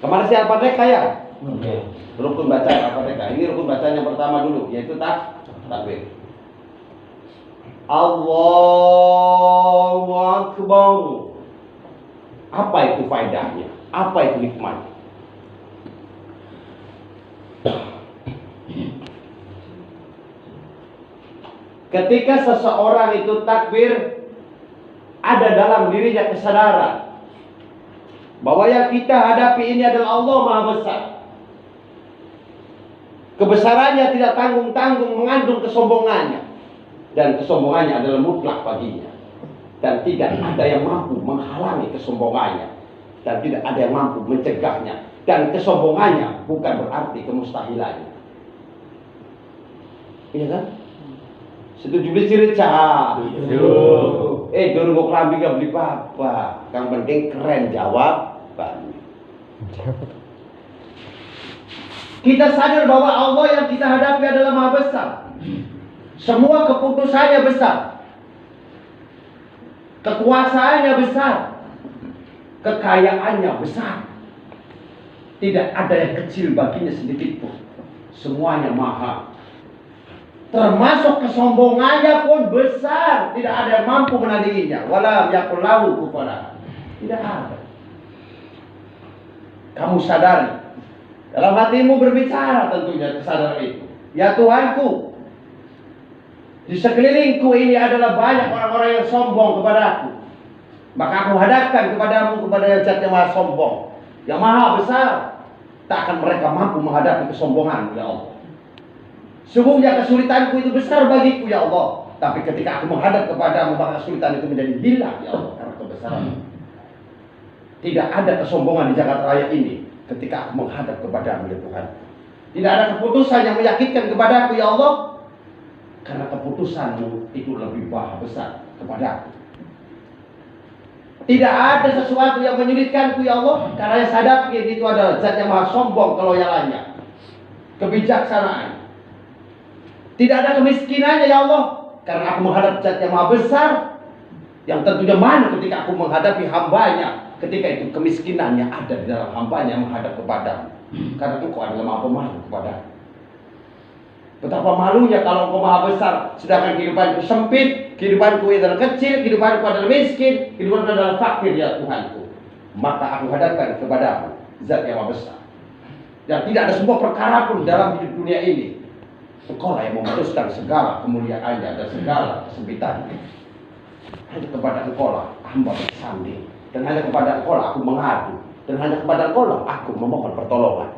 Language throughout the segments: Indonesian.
Kemarin si Al-Fatihah ya? Oke. Rukun baca Al-Fatihah. Ini rukun bacaan yang pertama dulu, yaitu takbir. Allahu Akbar. Apa itu faedahnya? Apa itu hikmahnya? Ketika seseorang itu takbir, ada dalam dirinya kesadaran bahwa yang kita hadapi ini adalah Allah Maha Besar. Kebesarannya tidak tanggung-tanggung mengandung kesombongannya, dan kesombongannya adalah mutlak baginya, dan tidak ada yang mampu menghalangi kesombongannya, dan tidak ada yang mampu mencegahnya, dan kesombongannya bukan berarti kemustahilannya. Iya kan? Setuju beli cerita? Dulu kok kelambi gak beli apa-apa. Yang penting keren jawaban. Kita sadar bahwa Allah yang kita hadapi adalah Maha Besar. Semua keputusannya besar, kekuasaannya besar, kekayaannya besar. Tidak ada yang kecil baginya sedikit pun. Semuanya maha. Termasuk kesombongannya pun besar. Tidak ada yang mampu menandinginya. Walam yakul lahu kufuwan. Tidak ada. Kamu sadari, dalam hatimu berbicara tentunya kesadaran itu. Ya Tuhanku, di sekelilingku ini adalah banyak orang-orang yang sombong kepada aku. Maka aku hadapkan kepadamu, kepada Zat yang maha sombong, yang maha besar. Tak akan mereka mampu menghadapi kesombongan, ya Allah. Sungguhnya kesulitanku itu besar bagiku, ya Allah. Tapi ketika aku menghadap kepadamu, maka kesulitan itu menjadi hilang, ya Allah, karena kebesaran. Tidak ada kesombongan di jagat raya ini ketika aku menghadap kepadamu, ya Tuhan. Tidak ada keputusan yang meyakinkan kepadaku, ya Allah, karena keputusanmu itu lebih besar kepadaku. Tidak ada sesuatu yang menyulitkanku, ya Allah, karena yang sadar itu adalah Zat yang maha sombong keloyalannya, kebijaksanaan. Tidak ada kemiskinannya, ya Allah, karena aku menghadap Zat yang maha besar, yang tentunya mana ketika aku menghadapi hambanya, ketika itu kemiskinannya ada di dalam hambanya yang menghadap kepadamu, karena engkau adalah maha pemalu kepadaku. Betapa malunya kalau engkau maha besar, sedangkan kehidupanku sempit, kehidupanku adalah kecil, kehidupanku adalah miskin, kehidupanku adalah fakir, ya Tuhanku. Maka aku hadapkan kepadamu Zat yang maha besar. Dan tidak ada sebuah perkara pun dalam hidup dunia ini. Engkau lah yang memutuskan segala kemuliaannya dan segala kesempitannya. Hanya kepada engkau lah hamba bersanding, dan hanya kepada engkau lah aku mengadu, dan hanya kepada engkau lah aku memohon pertolongan.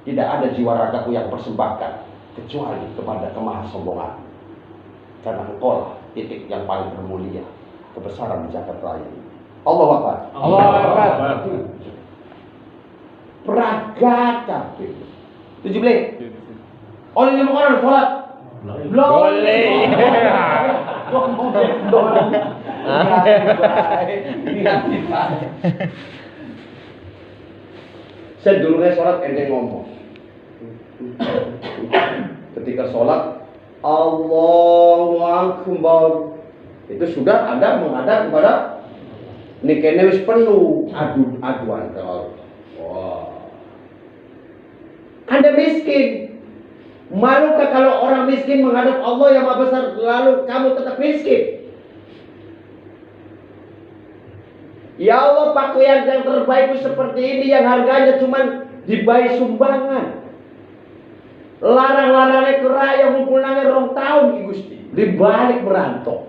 Tidak ada jiwa ragaku yang persembahkan kecuali kepada kemahasombongan, karena engkau lah titik yang paling bermulia, kebesaran di jagat raya ini. Allahu Akbar. Allahu Akbar. Peragakan 17. Oleh 5 orang sholat. Boleh. Saya dulu sholat ente ngomong. Ketika sholat Allahu Akbar, itu sudah Anda menghadap kepada nikene wis penuh aduan ke Allah. Wow. Anda miskin. Malukah kalau orang miskin menghadap Allah yang maha besar, lalu kamu tetap miskin? Ya Allah, pakaian yang terbaik seperti ini yang harganya cuma dibayar sumbangan. Larang-larangnya keraya mumpulangnya rong tahun Gusti, dibalik merantau.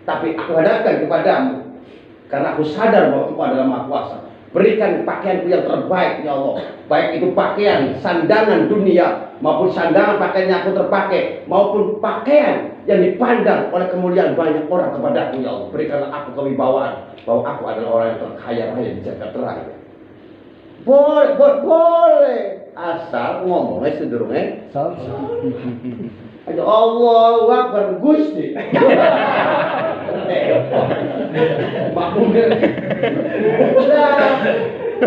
Tapi aku hadapkan kepadamu karena aku sadar bahwa Engkau adalah Maha Kuasa. Berikan pakaianku yang terbaik, ya Allah. Baik itu pakaian sandangan dunia maupun sandangan pakaian yang aku terpakai, maupun pakaian yang dipandang oleh kemuliaan banyak orang kepadaku, ya Allah. Berikanlah aku kewibawaan bahwa aku adalah orang yang terkaya raya di jagat raya. Boleh. Asal ngomongnya sedurungnya aja Allahu Akbar Gusti. Makmumnya.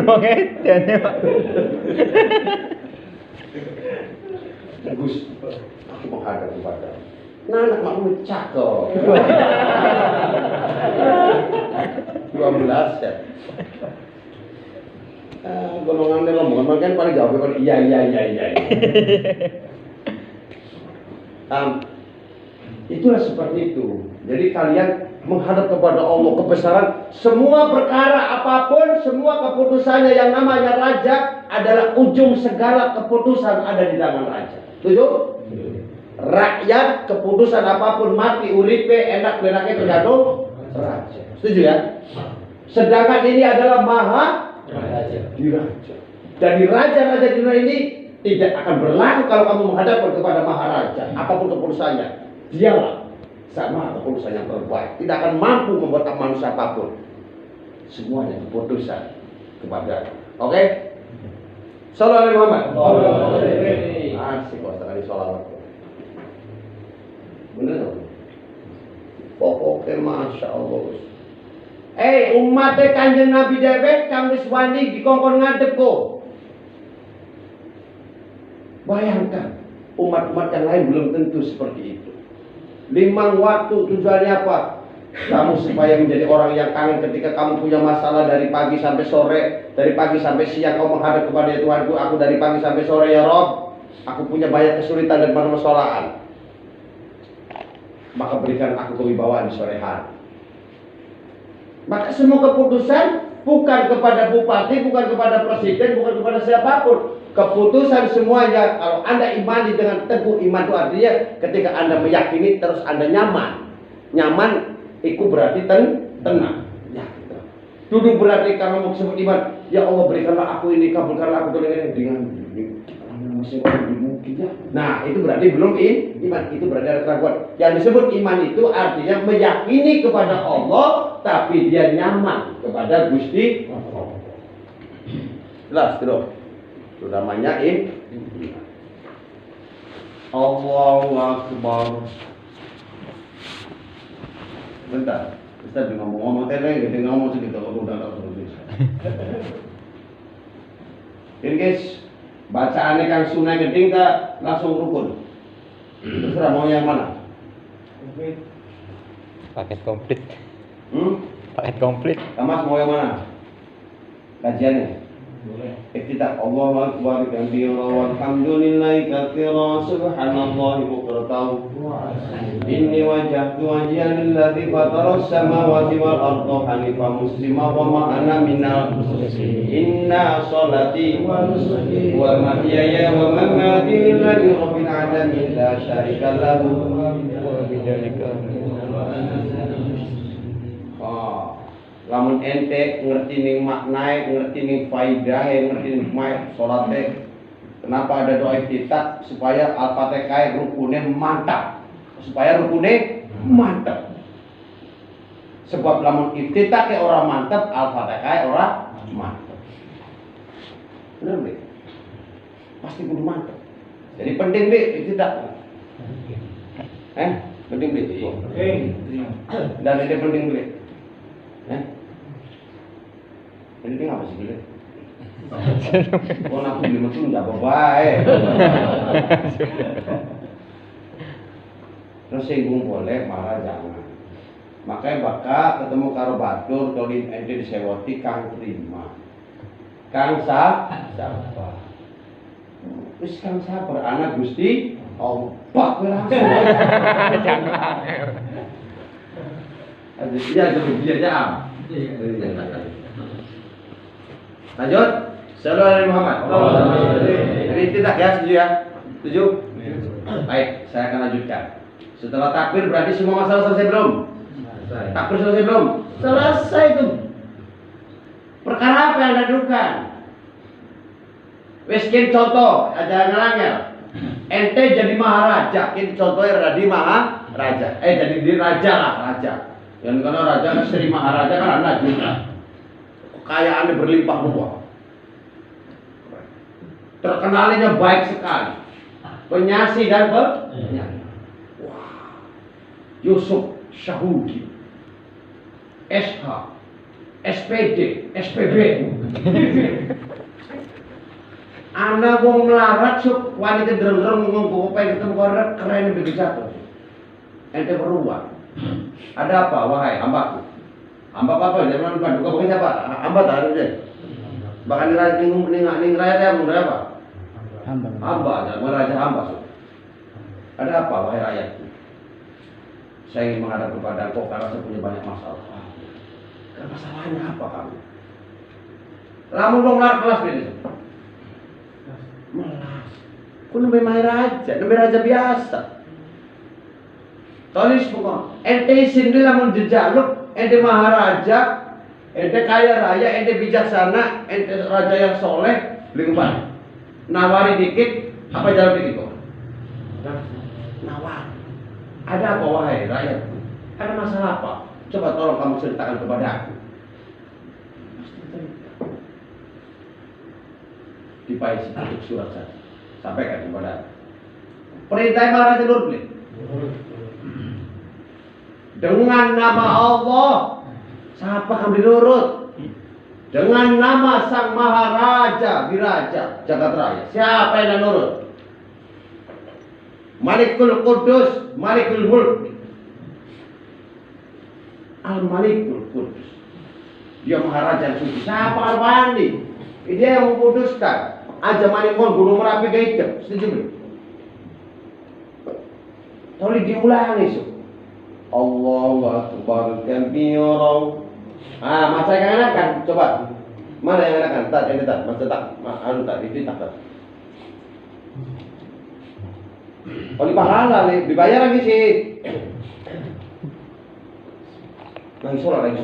Oke, jadi Pak. Gus, aku menghadap kepada anak makmum cakep. 12 ya. golongan ini rombongan kan paling jawab kan iya. Itulah seperti itu. Jadi kalian menghadap kepada Allah kebesaran semua perkara apapun, semua keputusannya yang namanya raja adalah ujung segala keputusan ada di tangan raja. Setuju? Rakyat keputusan apapun mati uripe enak benaknya tergantung raja. Setuju ya? Sedangkan ini adalah maha diraja. Dan di raja-raja di dunia ini tidak akan berlaku kalau kamu menghadap kepada maharaja apapun keputusannya. Dialah sama keputusan yang terbaik. Tidak akan mampu membuat manusia apapun. Semuanya keputusan kepada. Oke? Sallallahu alaihi Muhammad. Asik kok sekali sholawat. Bener dong? Pokoknya Masya Allah. Umatnya Kanjeng Nabi dewek kang wis wani dikongkon ngadep kok. Bayangkan umat-umat yang lain belum tentu seperti itu. 5 waktu tujuannya apa? Kamu supaya menjadi orang yang kangen ketika kamu punya masalah dari pagi sampai sore, dari pagi sampai siang kau menghadap kepada Tuhanku, aku dari pagi sampai sore ya Rob, aku punya banyak kesulitan dan permasalahan. Maka berikan aku kewibawaan di sore hari. Maka semua keputusan bukan kepada bupati, bukan kepada presiden, bukan kepada siapapun. Keputusan semuanya kalau Anda imani dengan teguh, iman itu artinya ketika Anda meyakini terus Anda nyaman. Nyaman itu berarti tenang. Ya, gitu. Duduk berarti kalau mau sebut iman, ya Allah berikanlah aku ini, kabulkanlah aku dengan masih mungkin ya. Nah, itu berarti belum iman, itu berarti ada keraguan. Yang disebut iman itu artinya meyakini kepada Allah tapi dia nyaman kepada Gusti Allah. Jelas, terus. Itu namanya iman. Allahu Akbar. Bentar, Ustaz ngomong-ngomong tadi, kita ngomong segitu, udah langsung bisa. Ini guys, bacaannya Kang Sunai Geding tak langsung rukun. Terserah mau yang mana? Paket komplit. Paket komplit. Kamas mau yang mana? Kajiannya? Boleh. Iftitah Allahu Akbar kabira walhamdulillahi katsira subhanallahi bukratan. Inni wajjahtu wajhiya lilladzi fatara as-samawati wal arda hanifan musliman wa ma ana minal musyrikin. Inna sholati wa nusuki wa mahyaya wa mamati lillahi rabbil alamin la syarika lahu wa bidzalika lamun ente ngerti ning maknae, ngerti ning faidahe, ngerti ning hikmah salate. Kenapa ada doa iftitah? Supaya Al-Fatihah rukunnya mantap. Supaya rukunnya mantap. Sebab lamun iftitah ke orang mantap, Al-Fatihah orang mantap. Benar be? Pasti kudu mantap. Jadi penting be iftitah. Penting be. Dan ini penting be. Ini apa sih beli? Aku beli mesin nggak apa-apa. Terus singgung boleh, marah jangan. Makanya bakal ketemu karo batur, tolin ente disewoti kang terima. Kang siapa? Terus kang siapa? Anak Gusti Ombak langsung. Iya, dia aja. Lanjut. Sallallahu alaihi Muhammad. Jadi tidak ya, setuju ya? Setuju? Baik, saya akan lanjutkan. Setelah takbir berarti semua masalah selesai belum? Takbir selesai belum? Selesai itu. Perkara apa yang Anda dudukkan? Wes kin contoh, ada ngelangel. Ente jadi maharaja, kin contohnya jadi maharaja. Jadi di raja lah, raja. Yang karena raja kan Sri Maharaja kan anak juga. Kekayaannya berlimpah ruah. Terkenalnya baik sekali. Penyasi dan penyanyi. Wah. Yusuf Syahudi. SH, SPD, SPB. Anak wong melarat sup wanita dereng-dereng ngomong pengen ketemu korek keren begitu jatuh. Ente berubah. Ada apa wahai hambaku? Hamba apa? Jangan paduka pakai siapa? Hamba tak ada. Bahkan ning rakyat yang muda apa? Hamba. Hamba, ada raja hamba. Ada apa wahai rakyatku? Saya ingin menghadap kepada engkau karena saya punya banyak masalah. Masalahnya apa kamu? Lamun dong kelas ini. Melas. Ku nembe raja biasa. Tulis pokok. Ente sini lamun jejaluk, ente maharaja, ente kaya raya, ente bijaksana, ente raja yang soleh, beli kembali. Nawari dikit, apa jalan dikit kok? Nawar. Ada apa wahai rakyatku? Ada masalah apa? Coba tolong kamu ceritakan kepada aku. Dipaisi tutup surat saja. Sampaikan kepada aku. Perintah Maharaja Nurul. Dengan nama Allah, siapa kamu dinurut? Dengan nama Sang Maharaja Biraja Jagat Raya, siapa yang nurut? Malikul Qudus, Malikul Mulk, Al-Malikul Qudus. Dia Maharaja yang suci. Siapa Al-Bani? Dia yang mengkuduskan. Aja Malikul Gunung Merapi Gaitem. Setuju belum? Tolong diulangi so. Allahu Akbar kabira. Masa yang enakan, coba. Mana yang enakan? Tak, ini tak, masa tak, anu tak, ini tak. Oleh pahala nih, dibayar lagi sih. Lagi sholat.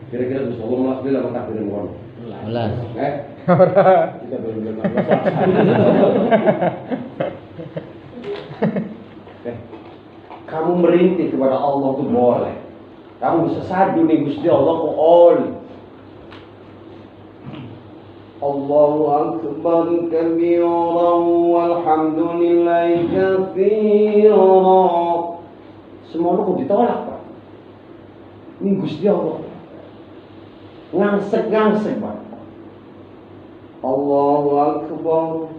Kira-kira bisa Allah bila mengangkat dengan mohon. Belas. Kita belum Kamu merintih kepada Allah itu boleh. Kamu bisa sadu nih Gusti Allah kok oli. Allahu Akbar kabiran walhamdulillahi katsiran. Semua kok ditolak, Pak. Ini Gusti Allah. Ngangsek Pak. Allahu Akbar.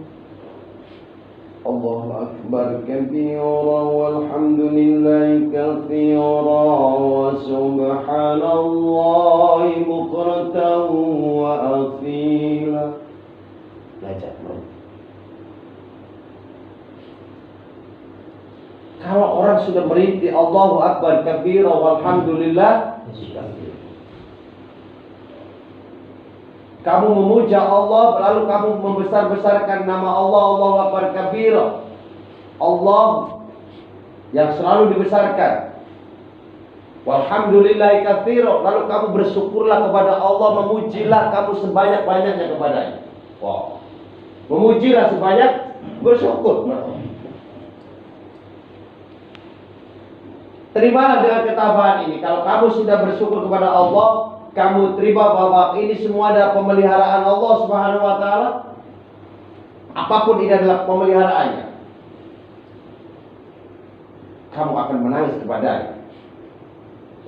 Allahu Akbar kabiran walhamdulillahi katsiran wa subhanallahi bukratan wa asila. Belajar. Kalau orang sudah merintih Allahu Akbar kabiran walhamdulillah, kamu memuja Allah, lalu kamu membesar-besarkan nama Allah, Allahu Akbar kabira. Allah yang selalu dibesarkan. Walhamdulillahi katsira, lalu kamu bersyukurlah kepada Allah, memujilah kamu sebanyak-banyaknya kepadanya. Wow. Memujilah sebanyak, bersyukur. Terimalah dengan ketabahan ini. Kalau kamu sudah bersyukur kepada Allah, kamu terima bahwa ini semua adalah pemeliharaan Allah Subhanahu wa taala. Apapun ini adalah pemeliharaannya. Kamu akan menangis kepadanya.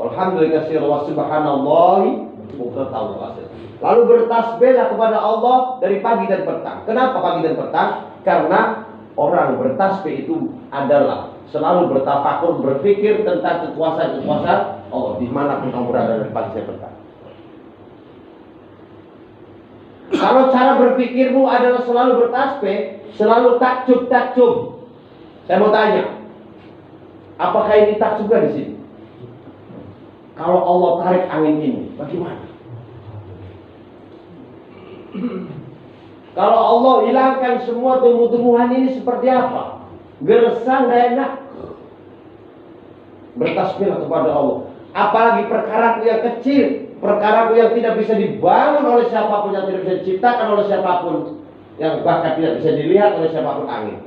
Walhamdulillah wa subhanallahi bukratan wa asila. Lalu bertasbihlah kepada Allah dari pagi dan petang. Kenapa pagi dan petang? Karena orang bertasbih itu adalah selalu bertafakur, berpikir tentang kekuasaan Allah dimanapun kamu berada dari pagi sampai petang. Kalau cara berpikirmu adalah selalu bertasbih, selalu takjub. Saya mau tanya, apakah ini takjub di sini? Kalau Allah tarik angin ini, bagaimana? Kalau Allah hilangkan semua tumbuh-tumbuhan ini seperti apa? Gersang dan enak. Bertasbihlah kepada Allah. Apalagi perkara yang kecil, perkara yang tidak bisa dibangun oleh siapapun, yang tidak bisa diciptakan oleh siapapun, yang bahkan tidak bisa dilihat oleh siapapun angin.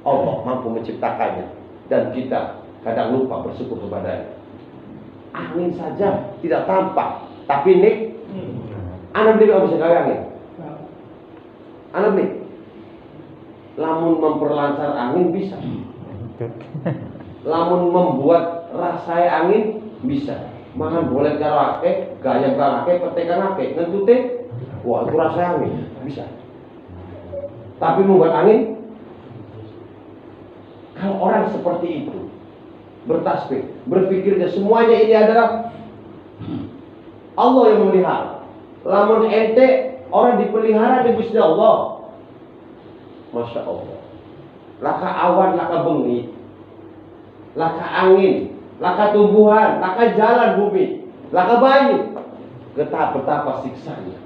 Allah mampu menciptakannya dan kita kadang lupa bersyukur kepadanya. Angin saja tidak tampak, tapi nik. Anak beli bisa gawe angin. Anak beli. Lamun memperlancar angin bisa. Lamun membuat rasanya angin bisa. Makan boleh karake, gaya karake, petekan ake, ngentute. Wah, itu rasanya angin bisa. Tapi membuat angin, kalau orang seperti itu bertasbih, berpikirnya semuanya ini adalah Allah yang memelihara. Lamun ente orang dipelihara di Gusti Allah, Masya Allah. Laka awan, laka bengi, laka angin, laka tumbuhan, laka jalan bumi, laka banyu, betapa siksanya.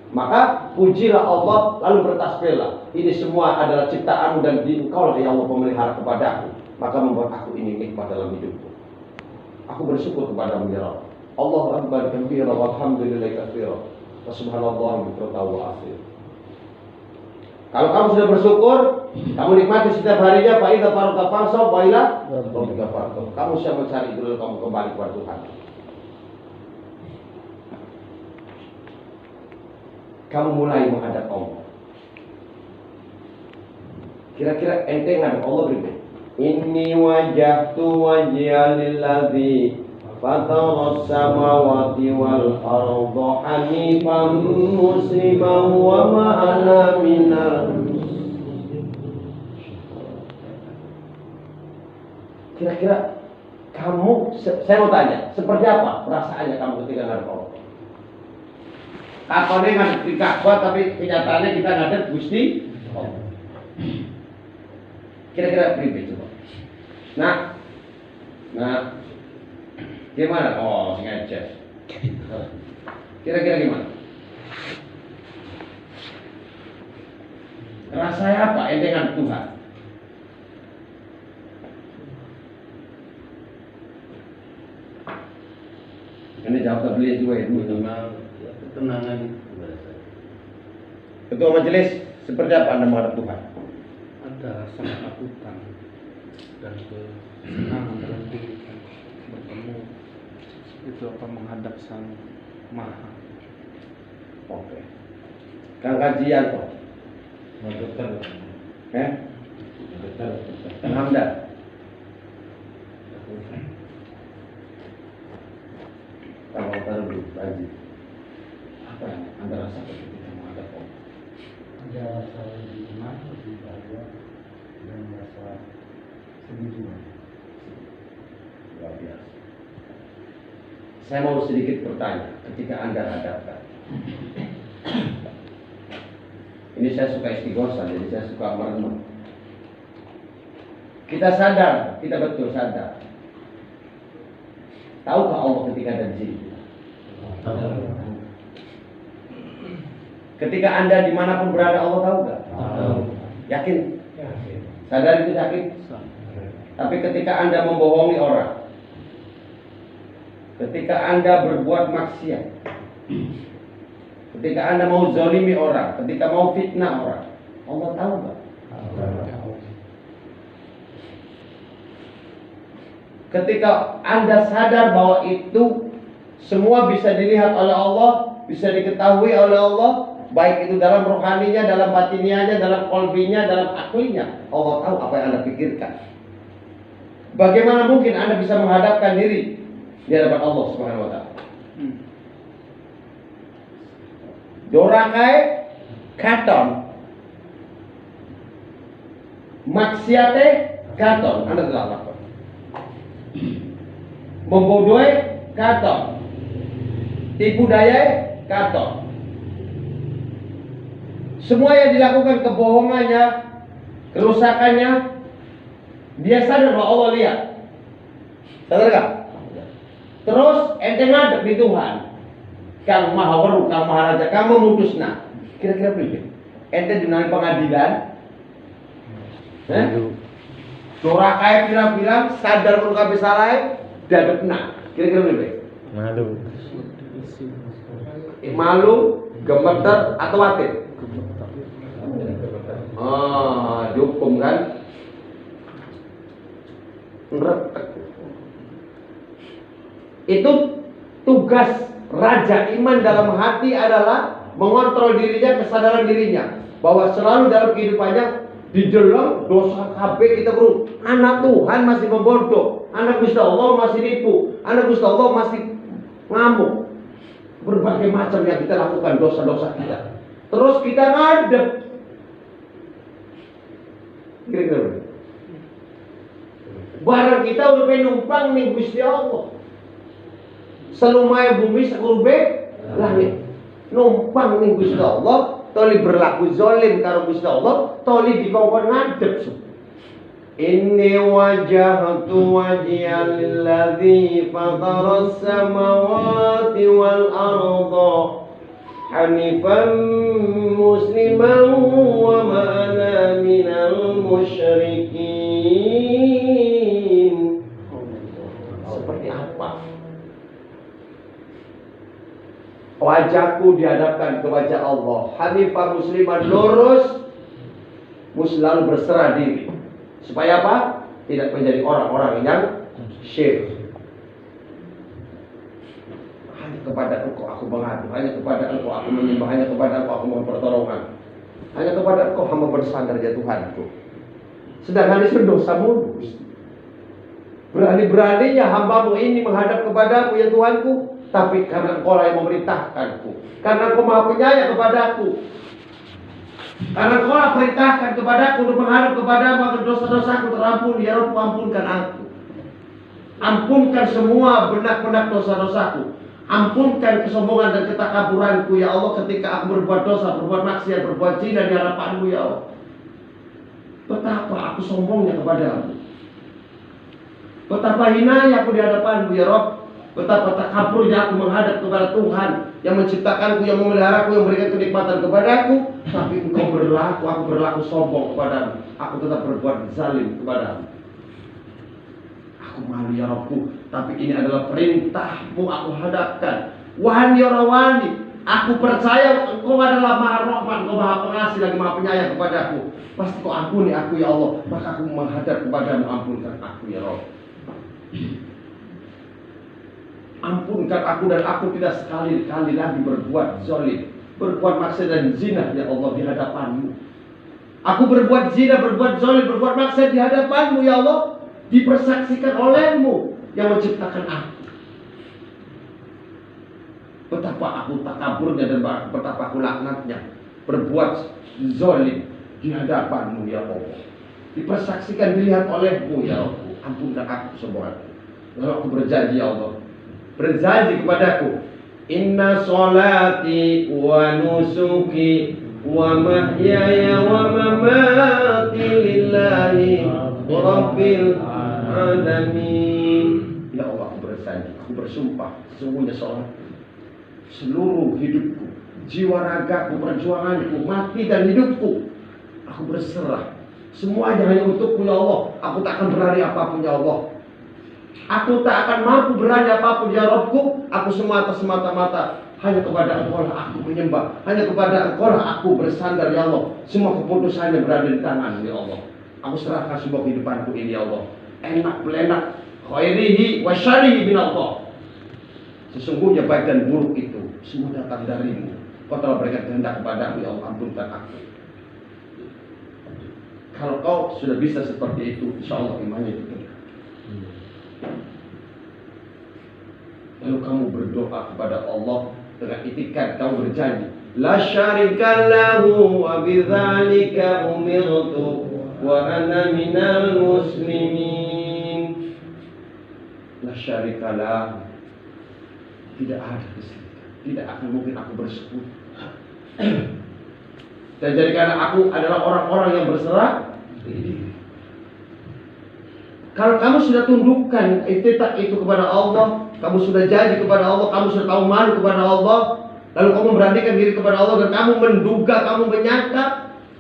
Maka pujilah Allah, lalu bertasbihlah. Ini semua adalah ciptaanmu dan Engkau lah yang Allah memelihara kepadaku. Maka membuat aku ini nikmat dalam hidupku. Aku bersyukur kepada-Mu ya Allah. Allahu akbar kabira walhamdulillahi katsira. Wa subhanallahi bukratan wa asila. Kalau kamu sudah bersyukur, kamu nikmati setiap harinya, fa idza faragta fansab wa ila rabbika farghab. Kamu siap mencari dulu, kamu kembali kepada Tuhan. Kamu mulai menghadap Allah. Kira-kira ente ngadap Allah berikut. Inni wajjahtu wajhiya lilladzi fataras samawati wal arda hanifan musliman wa ma ana minal. Kira-kira kamu, saya mau tanya, seperti apa perasaannya kamu ketika ngadap Allah? Katanya ngadep di Ka'bah, tapi kenyataannya kita ngadep Gusti Allah. Kira-kira pribadi coba. Nah, gimana? Oh, sengaja. Kira-kira gimana? Rasanya apa? Ente ngadep Tuhan. Ini jawab beliau juga ya. Ketenangan. Ketua majelis, seperti apa Anda menghadap Tuhan? Ada rasa ketakutan dan kesenangan dalam diri kan, bertemu itu apa menghadap Sang Maha. Oke. Kang kajian kok. Betul. Betul. Kang Hamdan. Kang Hamdan dulu, Haji. Apa yang Anda rasakan ketika menghadap Allah? Ada rasa iman, bahagia, dan rasa sedih juga. Luar biasa. Saya mau sedikit bertanya ketika Anda hadapkan. Ini saya suka istighosah, jadi saya suka merenung. Kita sadar, kita betul sadar. Tahukah Allah ketika ada di sini? Ketika Anda dimanapun berada, Allah tahu nggak? Yakin? Sadar itu yakin? Tapi ketika Anda membohongi orang, ketika Anda berbuat maksiat, ketika Anda mau zalimi orang, ketika mau fitnah orang, Allah tahu nggak? Ketika Anda sadar bahwa itu semua bisa dilihat oleh Allah, bisa diketahui oleh Allah, baik itu dalam rohaninya, dalam batinianya, dalam kolbinya, dalam aklinya, Allah tahu apa yang Anda pikirkan. Bagaimana mungkin Anda bisa menghadapkan diri di hadapan Allah Subhanahu wa taala? Dorakai katon, maksiate katon, Anda telah lakukan. Membodohi katon, tipu daya katon. Semua yang dilakukan kebohongannya, kerusakannya, dia sadar bahwa Allah lihat. Sadar gak? Terus ente ngadep di Tuhan, Kang Maha Weru, Kang Maharaja, Kang memutusna. Kira-kira berapa? Ente dinamai pengadilan, surah kayak bilang-bilang sadar mengungkapi salah, dadepna. Kira-kira berapa? Malu, gemeter atau watit? Dihukum kan? Ngeretek. Itu tugas raja. Iman dalam hati adalah mengontrol dirinya, kesadaran dirinya bahwa selalu dalam kehidupannya di dalam dosa KB kita bro. Anak Tuhan masih membodoh, anak Gusti Allah masih nipu, anak Gusti Allah masih ngamuk. Berbagai macam yang kita lakukan, dosa-dosa kita. Terus kita ngadep. Kira-kira barang kita udah penumpang nih Gusti Allah. Selumai bumi sekurbe langit. Numpang nih Gusti Allah, toli berlaku zalim karo Gusti Allah, toli dikongkon ngadep. Inni wajahtu wajhiya lilladzi fataras samawati wal arda hanifan musliman wa ma ana minal musyrikin. Seperti apa wajahku dihadapkan ke wajah Allah, hanifan musliman, lurus, selalu berserah diri. Supaya apa? Tidak menjadi orang-orang yang syirik. Hanya kepada Engkau aku mengadu, hanya kepada Engkau aku menyembah, hanya kepada Engkau aku mohon pertolongan, hanya kepada Engkau hamba bersandar ya Tuhanku. Sedangkan itu dosa mulu. Berani-beraninya hambamu ini menghadap kepadamu ya Tuhanku, tapi karena Engkau yang memerintahkanku, karena Engkau maha penyayang kepadaku, karena Engkau perintahkan kepadaku untuk menghadap kepadamu agar dosa-dosaku terampuni. Ya Rabb, ampunkan aku. Ampunkan semua benak-benak dosa-dosaku. Ampunkan kesombongan dan ketakaburanku ya Allah ketika aku berbuat dosa, berbuat maksiat, berbuat zina di hadapanmu ya Allah. Betapa aku sombongnya kepadamu. Betapa hinanya aku di hadapanmu ya Rabb. Betapa takaburnya aku menghadap kepada Tuhan yang menciptakanku, yang memeliharaku, yang memberikan kenikmatan kepadaku. Tapi Engkau berlaku, aku berlaku sombong kepadamu. Aku tetap berbuat zalim kepadamu. Aku malu ya Rabbku, tapi ini adalah perintahmu aku hadapkan. Wahai ya Rawani, aku percaya Engkau adalah maha rahman, Engkau maha pengasih lagi maha penyayang kepadaku. Pasti Kau ampuni aku ya Allah. Maka aku menghadap kepadamu, ampunkan aku ya Rabb. Ampunkan aku dan aku tidak sekali-kali lagi berbuat zalim, berbuat maksiat dan zina ya Allah di hadapanmu. Aku berbuat zina, berbuat zalim, berbuat maksiat di hadapanmu ya Allah, dipersaksikan olehmu yang menciptakan aku. Betapa aku takaburnya dan betapa aku laknatnya berbuat zalim di hadapanmu ya Allah, dipersaksikan dilihat olehmu ya Allah. Ampunkan aku semua. Lalu aku berjanji ya Allah, berjanji kepadaku, inna sholati wa nusuki wa mahyaya wa mamati lillahi rabbil alamin. Ya Allah, aku berjanji, aku bersumpah, sesungguhnya sholat, seluruh hidupku, jiwa ragaku, perjuanganku, mati dan hidupku, aku berserah semuanya hanya untukmu ya Allah. Aku tak akan berani apapun ya Allah. Aku tak akan mampu berani apapun ya Rabbku. Aku semata-mata hanya kepada Engkau lah aku menyembah, hanya kepada Engkau lah aku bersandar ya Allah. Semua keputusannya berada di tangan ya Allah. Aku serahkan semua kehidupanku ini ya Allah. Enak belenak, khairihi wa syarihi min Allah. Sesungguhnya baik dan buruk itu semua datang darimu. Kau telah berikan kehendak kepadaku ya Allah, ampunkan aku. Kalau kau sudah bisa seperti itu, insya Allah imannya itu. Lalu kamu berdoa kepada Allah dengan itikad, kamu berjanji, la syarika lahu wa bidzalika umirtu wa ana minal muslimin. La syarika lahu, tidak ada kesekutuan, tidak akan mungkin aku bersekutu. Dan jadikan aku adalah orang-orang yang berserah diri. Kalau kamu sudah tundukkan itikad itu kepada Allah, kamu sudah janji kepada Allah, kamu sudah tahu malu kepada Allah, lalu kamu memberanikan diri kepada Allah dan kamu menduga, kamu menyangka,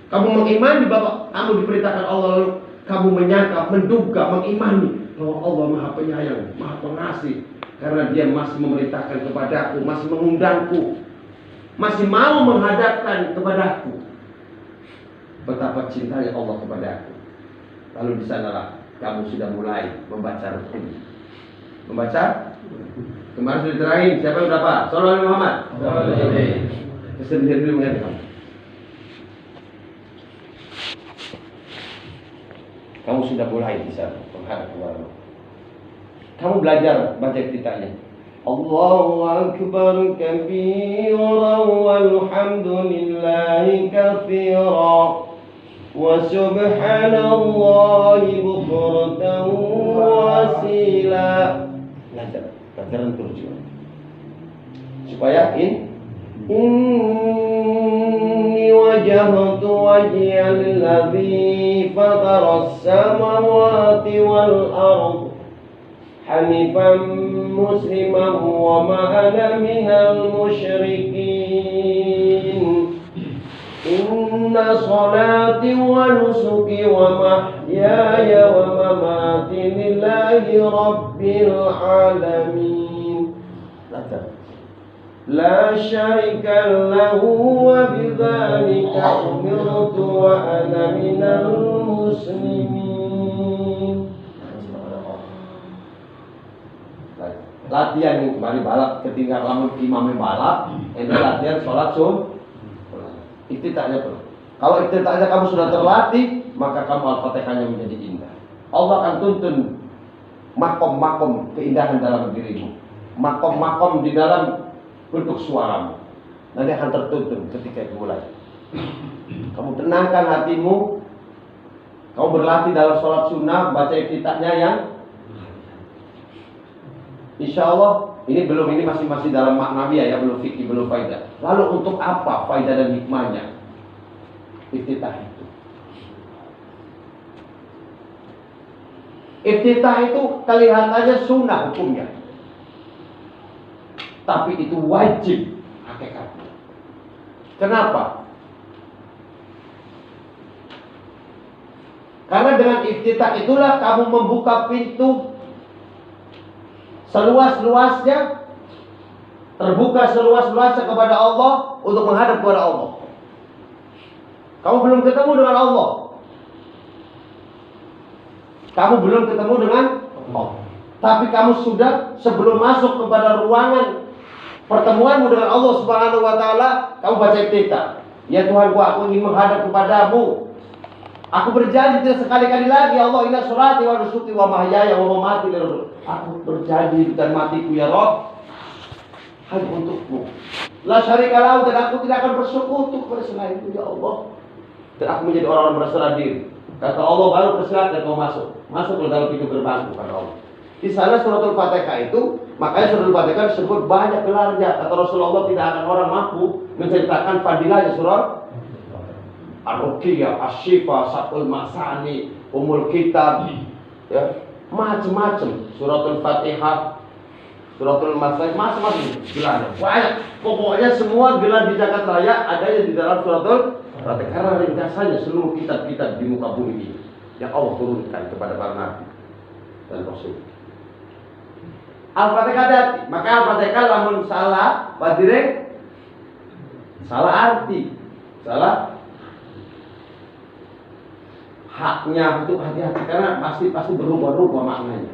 kamu mengimani bahwa kamu diperintahkan Allah, lalu kamu menyangka, menduga, mengimani bahwa Allah Maha Penyayang, Maha Pengasih, karena Dia masih memerintahkan kepadaku, masih mengundangku, masih mau menghadapkan kepadaku. Betapa cintanya Allah kepadaku. Lalu di sanalah kamu sudah mulai membaca rukun. Membaca Kemarin sudah diterahin, siapa yang berapa? Sallallahu alaihi Muhammad. Sendiri dulu mengenai kamu. Kamu sudah mulai bisa menghadap kepada Allah. Kamu belajar baca iftitahnya. Allahu akbar kabiran walhamdulillahi katsira wa subhanallahi bukratan wa asila. Belajar terus supaya inni wajhtu wajhiya lilladzi fatara as-samawati wal ardh hanifan musliman wa ma ana minal musyrikin. Inna salati wa nusuki wa mahyaya wa mamati lillahi rabbil alamin. La syarika lahu wa bidzalika umirtu wa ana minal muslimin. Latihan yang kembali balap ketika lamun imamnya balap, ini latihan sholat iftitahnya perlu. Kalau iftitahnya kamu sudah terlatih, maka kamu al-fatihahnya menjadi indah. Allah akan tuntun makom-makom keindahan dalam dirimu, makom-makom di dalam bentuk suaramu. Nanti akan tertuntun ketika itu mulai. Kamu tenangkan hatimu, kamu berlatih dalam sholat sunnah, baca iftitahnya yang insya Allah ini masih dalam maknawiya ya, belum fikih, belum faidah. Lalu untuk apa faidah dan hikmahnya iftitah itu? Iftitah itu kelihatannya sunnah hukumnya, tapi itu wajib hakikatnya. Kenapa? Karena dengan iftitah itulah kamu membuka pintu seluas-luasnya, terbuka seluas-luasnya kepada Allah untuk menghadap kepada Allah. Kamu belum ketemu dengan Allah. Kamu belum ketemu dengan Allah. Tapi kamu sudah sebelum masuk kepada ruangan pertemuanmu dengan Allah Subhanahu wa taala, kamu baca iftitah. Ya Tuhan, aku ingin menghadap kepadamu. Aku berjanji tidak sekali-kali lagi, Allah, inna sholati wa nusuki wa mahyaya wa mamati lillahi. Aku berjanji dan matiku ya Rabb hanya untukmu. La syarika lahu, dan aku tidak akan bersekutu kepada selainmu ya Allah. Dan aku menjadi orang-orang berserah diri. Kata Allah, baru persilakan kau masuk. Masuk ke dalam pintu gerbangku, kata Allah. Di sana suratul Fatihah itu, makanya suratul Fatihah disebut banyak gelarnya. Kata Rasulullah, tidak akan orang mampu menceritakan fadilahnya surah Ar-Ruqyah, Asy-Syifa, Satul Masani, Umul Kitab, ya, macam-macam. Suratul Fatihah, Suratul Masani, macam-macam gelarnya. Banyak. Pokoknya semua gelar di Jagat Raya adanya di dalam Suratul Fatihah. Karena ringkasannya seluruh kitab-kitab di muka bumi ini yang Allah turunkan kepada para nabi dan rasul. Al-Fatihah hati. Maka Al-Fatihah lamun salah, badireng salah arti, salah haknya itu hati-hati, karena pasti berubah-ubah maknanya.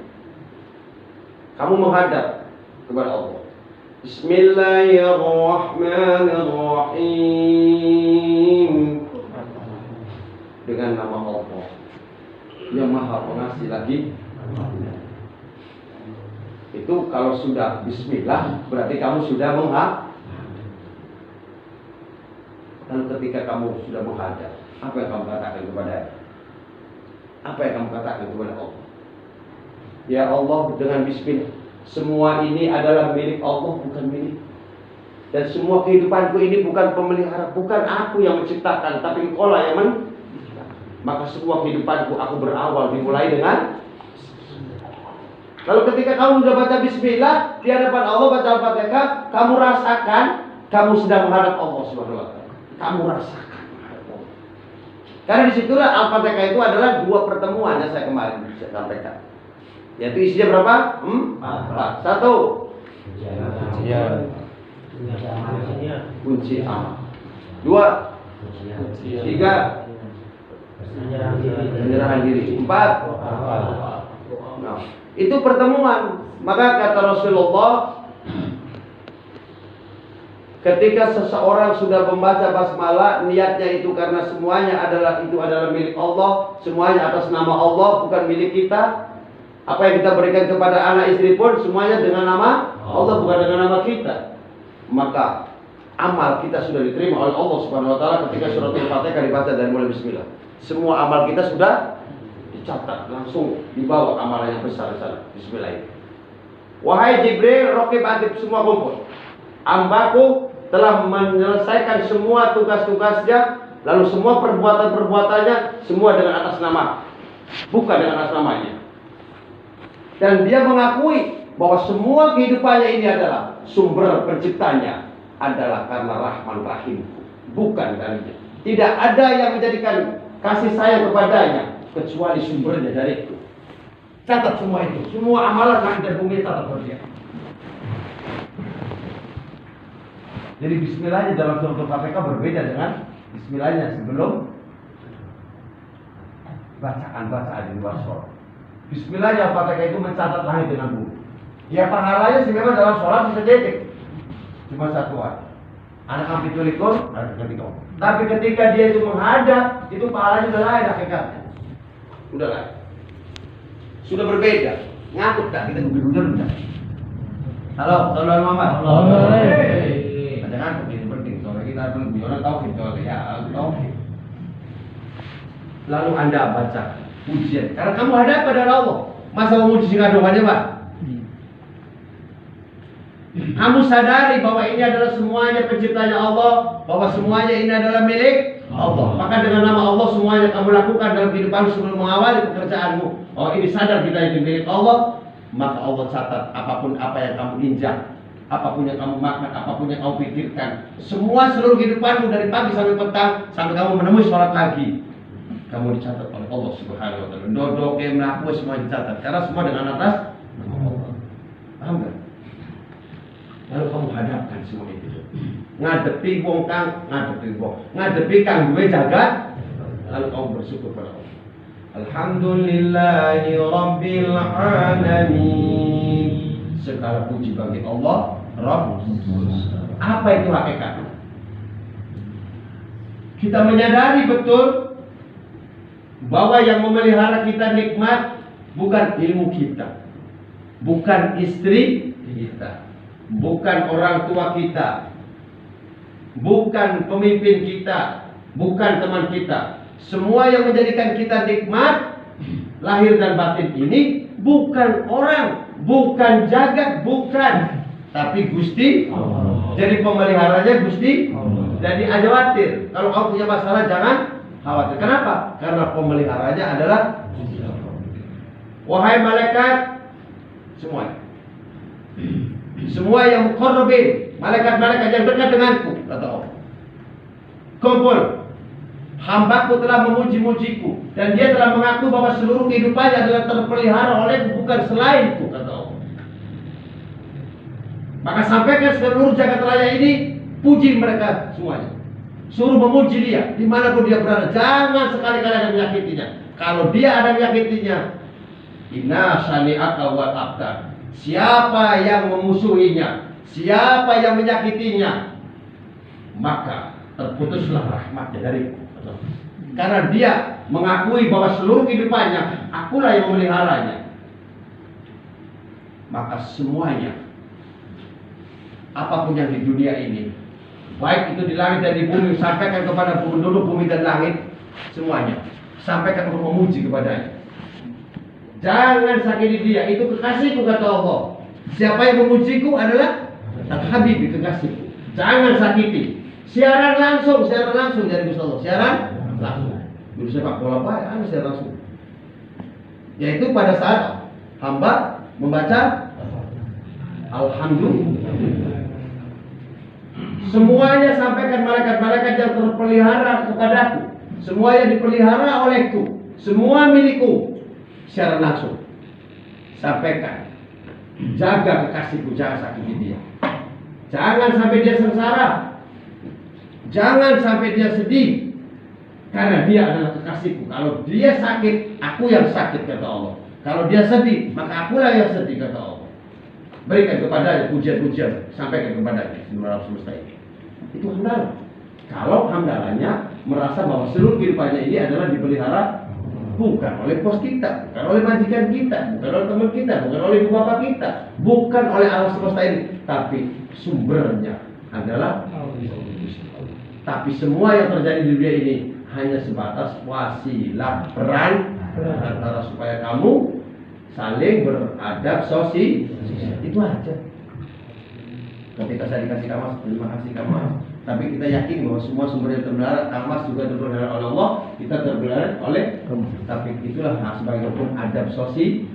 Kamu menghadap kepada Allah. Bismillahirrahmanirrahim. Dengan nama Allah yang Maha Pengasih lagi. Itu kalau sudah bismillah berarti kamu sudah menghadap. Dan ketika kamu sudah menghadap, apa yang kamu katakan kepada Apa yang kamu katakan kepada Allah? Ya Allah, dengan bismillah, semua ini adalah milik Allah, bukan milik. Dan semua kehidupanku ini bukan pemelihara, bukan aku yang menciptakan, tapi Engkaulah yang maka semua kehidupanku aku berawal dimulai dengan. Lalu ketika kamu sudah baca bismillah di hadapan Allah, baca Al-Fatihah, kamu rasakan kamu sedang menghadap Allah Subhanahu wa taala. Kamu rasakan. Karena disitulah Al-Fatihah itu adalah dua pertemuan yang saya kemarin sampaikan. Yaitu isinya berapa? 4. 1. Kunci amal. 2. 3. Penyerahan diri. 4. Nah, itu pertemuan. Maka kata Rasulullah, Ketika seseorang sudah membaca basmalah, niatnya itu karena semuanya adalah milik Allah, semuanya atas nama Allah, bukan milik kita. Apa yang kita berikan kepada anak istri pun semuanya dengan nama Allah, bukan dengan nama kita. Maka amal kita sudah diterima oleh Allah Subhanahu wa taala ketika surat Al-Fatihah dibaca dari mulai bismillah. Semua amal kita sudah dicatat, langsung dibawa amalan yang besar di sana. Bismillah. Wahai Jibril, Raqib Atid, semua kumpul. Hambaku telah menyelesaikan semua tugas-tugasnya, lalu semua perbuatan-perbuatannya semua dengan atas nama, bukan dengan atas namanya. Dan dia mengakui bahwa semua kehidupannya ini adalah sumber penciptanya adalah karena Rahman Rahim, bukan darinya. Tidak ada yang menjadikan kasih sayang kepadanya kecuali sumbernya dariku. Catat semua itu, semua amalan langit dan bumi catat dia. Jadi bismillahnya dalam surat Al-Fatihah berbeda dengan bismillahnya sebelum bacaan di luar sholat. Bismillahnya Al-Fatihah itu mencatat langit dengan bumi. Ya pahalanya sih memang dalam sholat bisa detik, cuma satuan. Anak ampitulikun, tapi ketika dia itu menghadap, itu pahalanya udah lain hakikatnya. Udah lain. Sudah berbeda. Ngantuk tak kita gubernur udah. Halo, saudara Muhammad. Halo. Jangan begitu penting, soalnya kita belum bicara tauhid, soalnya tauhid. Lalu Anda baca pujian, karena kamu hadap pada Allah. Masa mau muji singkat doang aja, Pak? Kamu sadari bahwa ini adalah semuanya penciptanya Allah, bahwa semuanya ini adalah milik Allah. Maka dengan nama Allah semuanya kamu lakukan dalam kehidupanmu sebelum mengawali pekerjaanmu. Oh ini sadar kita ini milik Allah, maka Allah catat apapun apa yang kamu injak, apapun yang kamu makan, apapun yang kamu pikirkan, semua seluruh kehidupanmu dari pagi sampai petang, sampai kamu menemui sholat lagi, kamu dicatat oleh Allah Subhanahu wa taala. Dodok yang melakukan semua dicatat, karena semua dengan atas nama Allah. Paham gak? Lalu kamu hadapkan semua itu. Ngadepi wong kang, ngadepi kang duwe jagat, lalu kamu bersyukur pada Allah. Alhamdulillahi Rabbil Alamin. Segala puji bagi Allah Rabb. Apa itu hakikat? Kita menyadari betul bahwa yang memelihara kita nikmat bukan ilmu kita, bukan istri kita, bukan orang tua kita, bukan pemimpin kita, bukan teman kita. Semua yang menjadikan kita nikmat lahir dan batin ini bukan orang, bukan jagat, bukan, tapi Gusti Allah. Jadi pemeliharanya Gusti Allah. Jadi aja khawatir. Kalau kamu punya masalah jangan khawatir. Kenapa? Karena pemeliharanya adalah Gusti Allah. Wahai malaikat semuanya, semua yang muqarrabin, malaikat-malaikat yang dekat denganku, kata Allah, kumpul. Hambaku telah memuji-mujiku dan dia telah mengaku bahwa seluruh kehidupannya adalah terpelihara olehku, bukan selainku, kata Allah. Maka sampaikan seluruh jagat raya ini, puji mereka semuanya, suruh memuji dia dimanapun dia berada. Jangan sekali-kali ada menyakitinya. Kalau dia ada menyakitinya, inna syani'aka wal abtar, siapa yang memusuhinya, siapa yang menyakitinya, maka terputuslah rahmatnya dariku. Karena dia mengakui bahwa seluruh kehidupannya akulah yang memeliharanya. Maka semuanya, apapun yang di dunia ini, baik itu di langit dan di bumi, sampaikan kepada penduduk bumi dan langit, semuanya sampaikan untuk memuji kepadanya. Jangan sakiti dia, itu kekasihku, kata Allah. Siapa yang memujiku adalah Habib, kekasihku. Jangan sakiti. Siaran langsung dari Gusti Allah. Siaran langsung. Dulu sepak bola Pak, siaran langsung. Yaitu pada saat hamba membaca Alhamdulillah. Semuanya sampaikan malaikat-malaikat yang terpelihara kepadaku. Semua yang dipelihara olehku. Semua milikku. Siaran langsung. Sampaikan. Jaga kekasihku, jangan sakiti dia. Jangan sampai dia sengsara. Jangan sampai dia sedih, karena dia adalah kekasihku. Kalau dia sakit, aku yang sakit, kata Allah. Kalau dia sedih, maka akulah yang sedih, kata Allah. Berikan kepadanya pujian-pujian, sampaikan kepadanya seluruh alam semesta ini. Itu hamdalah. Kalau hamdalahnya merasa bahwa seluruh kehidupannya ini adalah dipelihara bukan oleh bos kita, bukan oleh majikan kita, bukan oleh teman kita, bukan oleh ibu bapak kita, bukan oleh alam semesta ini, tapi sumbernya adalah tapi semua yang terjadi di dunia ini hanya sebatas wasilah peran antara supaya kamu saling beradab sosial. Itu aja. Ketika saya dikasih kamas, terima kasih kamas. Tapi kita yakin bahwa semua sumber yang terbenar, kamas juga terbenar oleh Allah, kita terbenar oleh kamu. Tapi itulah sebagai hukum adab sosial.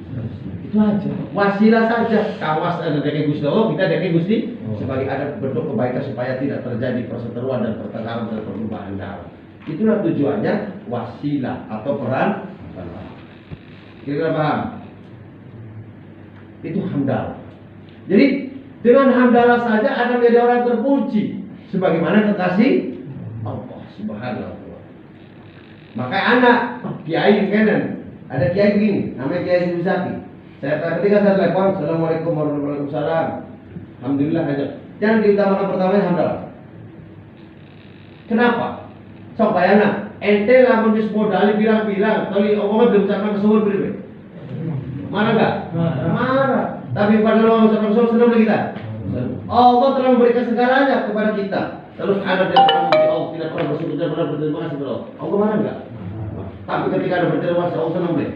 Itu aja. Wasilah saja. Kamas ada dari Gusti Allah, kita dari Gusti sebagai adab bentuk kebaikan supaya tidak terjadi perseteruan dan pertengkaran dan perubahan darah. Itulah tujuannya wasilah atau peran. Kira-kira paham? Itu hamdalah. Jadi dengan hamdalah saja akan menjadi orang terpuji. Sebagaimana kekasih Allah Subhanahu wa ta'ala. Maka anak kiai kanan, ada kiai begini, namanya Kiai Zaki. Ketika saya telepon, Assalamualaikum warahmatullahi wabarakatuh. Alhamdulillah aja. Jangan diutamakan pertamanya hamdalah. Kenapa? Sok bayana, ente lamun wis modal bilang-bilang, tali omongnya belum ucapkan kesuwun priwe. Marah enggak? Marah. Tapi pada lo ucapkan kesuwun senang kita. Allah telah memberikan segalanya kepada kita. Terus ada yang memuji Allah, tidak pernah bersyukur, tidak pernah berterima kasih kepada Allah. Allah marah enggak? Tapi ketika ada berterima kasih, Allah senang deh.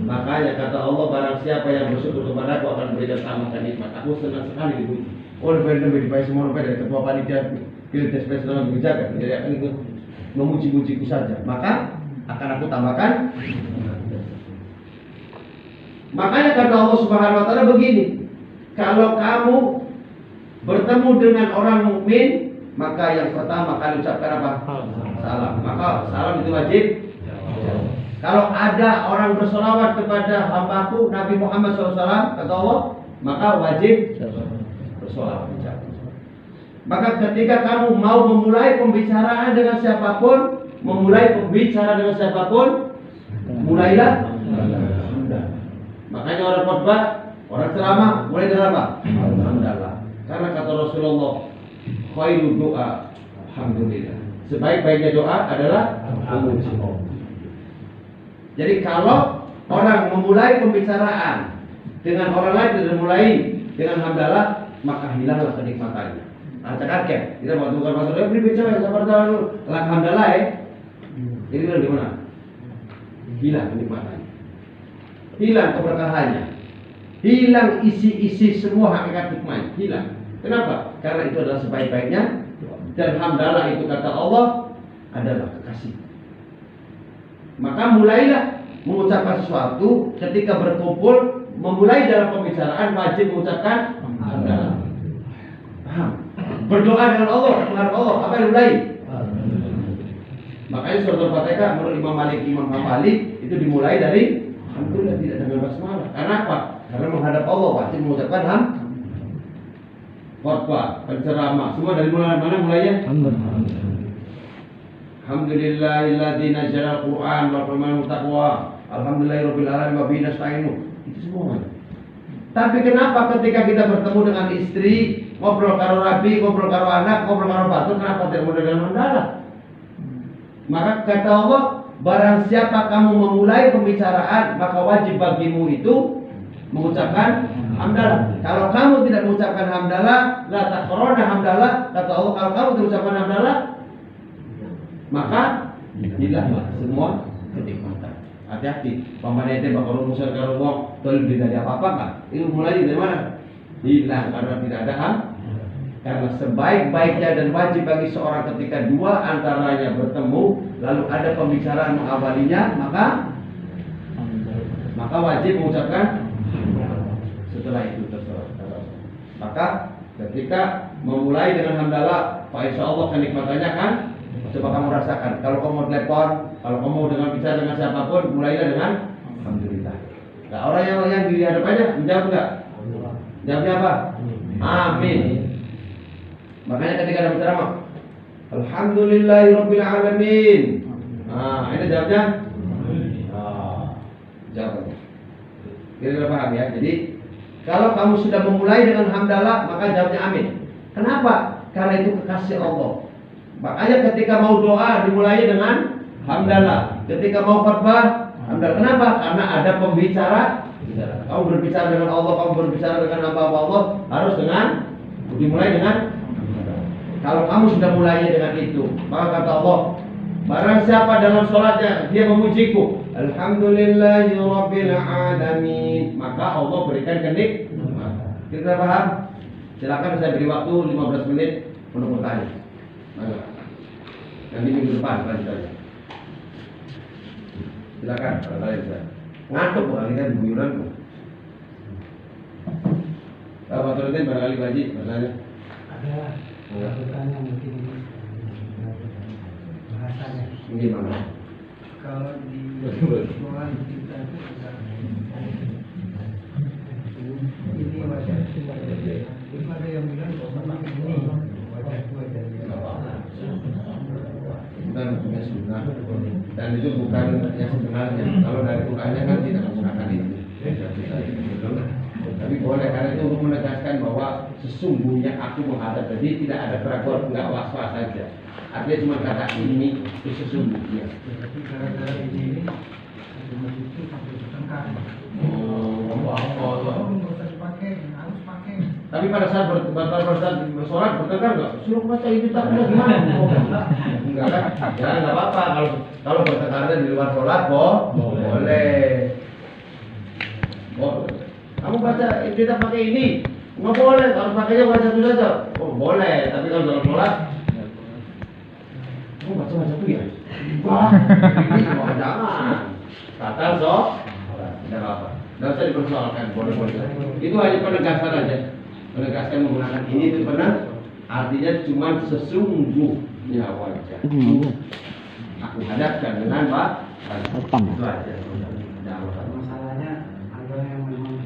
Makanya kata Allah, barang siapa yang bersyukur kepada aku akan memberikan tambahkan nikmat. Aku senang sekali dipuji. Oleh lebih baik semua lebih dari ketua panitia pilih SPS dalam kebijakan. Jadi akan ikut memuji-mujiku saja. Maka akan aku tambahkan. Makanya kata Allah Subhanahu wa ta'ala begini. Kalau kamu bertemu dengan orang mukmin, maka yang pertama kali ucapkan apa? Salam. Maka salam itu wajib. Kalau ada orang bersolawat kepada hambaku Nabi Muhammad SAW, kata Allah, maka wajib bersolawat. Maka ketika kamu mau memulai pembicaraan dengan siapapun, mulailah. Makanya orang khotbah, orang ceramah, mulai dengan apa? Alhamdulillah. Karena kata Rasulullah, khairu doa, alhamdulillah. Sebaik-baiknya doa adalah memuji Allah. Jadi kalau orang memulai pembicaraan dengan orang lain dan mulai dengan hamdalah, maka hilanglah kenikmatannya. Acak-acak, kita mau tukar masuk, beri bicara sabar dulu, alhamdulillah Jadi gimana? Hilang kenikmatannya, hilang keberkahannya, hilang isi-isi semua hakikat hikmahnya, hilang. Kenapa? Karena itu adalah sebaik-baiknya, dan hamdalah itu kata Allah adalah kekasih. Maka mulailah mengucapkan sesuatu ketika berkumpul, memulai dalam pembicaraan wajib mengucapkan hamdalah. Paham? Berdoa dengan Allah, mengharap Allah, apa yang mulai? Makanya surat Al-Fatihah menurut Imam Malik, Imam Hambali itu dimulai dari alhamdulillah, tidak dengan basmalah. Karena apa? Karena menghadap Allah wajib mengucapkan khotbah, penceramah, semua dari mulai mana mulainya? Alhamdulillahilladzi nazzala al-Qur'an wa qamana taqwa. Alhamdulillahirabbil alamin wa bihi nasta'inu. Itu semua. Tapi kenapa ketika kita bertemu dengan istri, ngobrol karo rabi, ngobrol karo anak, ngobrol karo batu, kenapa tidak mulai dengan hamdalah? Maka kata Allah, barang siapa kamu memulai pembicaraan, maka wajib bagimu itu mengucapkan hamdalah. Kalau kamu tidak mengucapkan hamdalah, la taqrona hamdalah, kata Allah, kalau kamu tidak mengucapkan hamdalah, maka hilanglah semua kenikmatan. Hati-hati, paman ente bakal rumuskan karo wong, tol tidak ada apa-apa kan? Itu mulai dari mana? Hilang karena tidak ada Karena sebaik-baiknya dan wajib bagi seorang ketika dua antaranya bertemu, lalu ada pembicaraan mengawalinya, maka wajib mengucapkan setelah itu terserah. Maka ketika memulai dengan hamdalah, insya Allah kenikmatannya kan coba kamu rasakan. Kalau kamu mau telepon, kalau kamu dengan bicara dengan siapapun, mulailah dengan alhamdulillah. Nah, orang yang di hadapannya menjawab enggak? Jawabnya apa? Amin. Makanya ketika ada berceramah, alhamdulillahirabbil alamin. Nah, ini jawabnya. Jawabnya. Kira-kira paham ya? Jadi kalau kamu sudah memulai dengan hamdalah, maka jawabnya amin. Kenapa? karena itu kekasih Allah. Makanya ketika mau doa dimulai dengan hamdalah. Ketika mau khutbah hamdalah. Kenapa? Karena ada pembicara. Kamu berbicara dengan Allah, kamu berbicara dengan apa-apa Allah, harus dimulai dengan. Kalau kamu sudah mulainya dengan itu, maka kata Allah, barang siapa dalam sholatnya dia memujiku, alhamdulillahirabbil alamin, maka Allah berikan kenikmatan. Kita paham? Silakan saya beri waktu 15 menit untuk bertanya. Nanti minggu depan lanjutannya. Silakan kalau kalian bisa. Ngantuk bukan kita guyuran. Kalau Pak Turutin barangkali Pak Haji bertanya. Ada pertanyaan mungkin bahasanya. Gimana? Kalau di sekolah kita itu ini wajah itu ada yang bilang pakai ini wajah Bukan punya sunnah, dan itu bukan yang sebenarnya. Kalau dari Qurannya kan tidak menggunakan itu. Tapi boleh, karena itu untuk menegaskan bahwa sesungguhnya aku menghadap, jadi tidak ada keraguan, nggak was-was saja. Artinya cuma kata ini itu sesungguhnya. tapi gara-gara ini itu sampai bertengkar. Nggak usah dipakai, harus pakai. Tapi pada saat bersolat bertengkar nggak? Suruh baca ini tak gimana? Enggak kan? Ya nggak apa-apa. Kalau bertengkarnya di luar sholat, boleh. Kamu baca kita pakai ini, nggak boleh. Kalau pakainya baca itu saja. Oh boleh. Tapi kalau dalam sholat, kamu baca itu ya? Wah, jangan. Batal tidak apa-apa. Nggak usah dipersoalkan, boleh-boleh. Itu hanya penegasan aja. Menegaskan menggunakan ini itu benar. Artinya cuma sesungguhnya wajah. Aku hadapkan dengan Pak. Itu aja.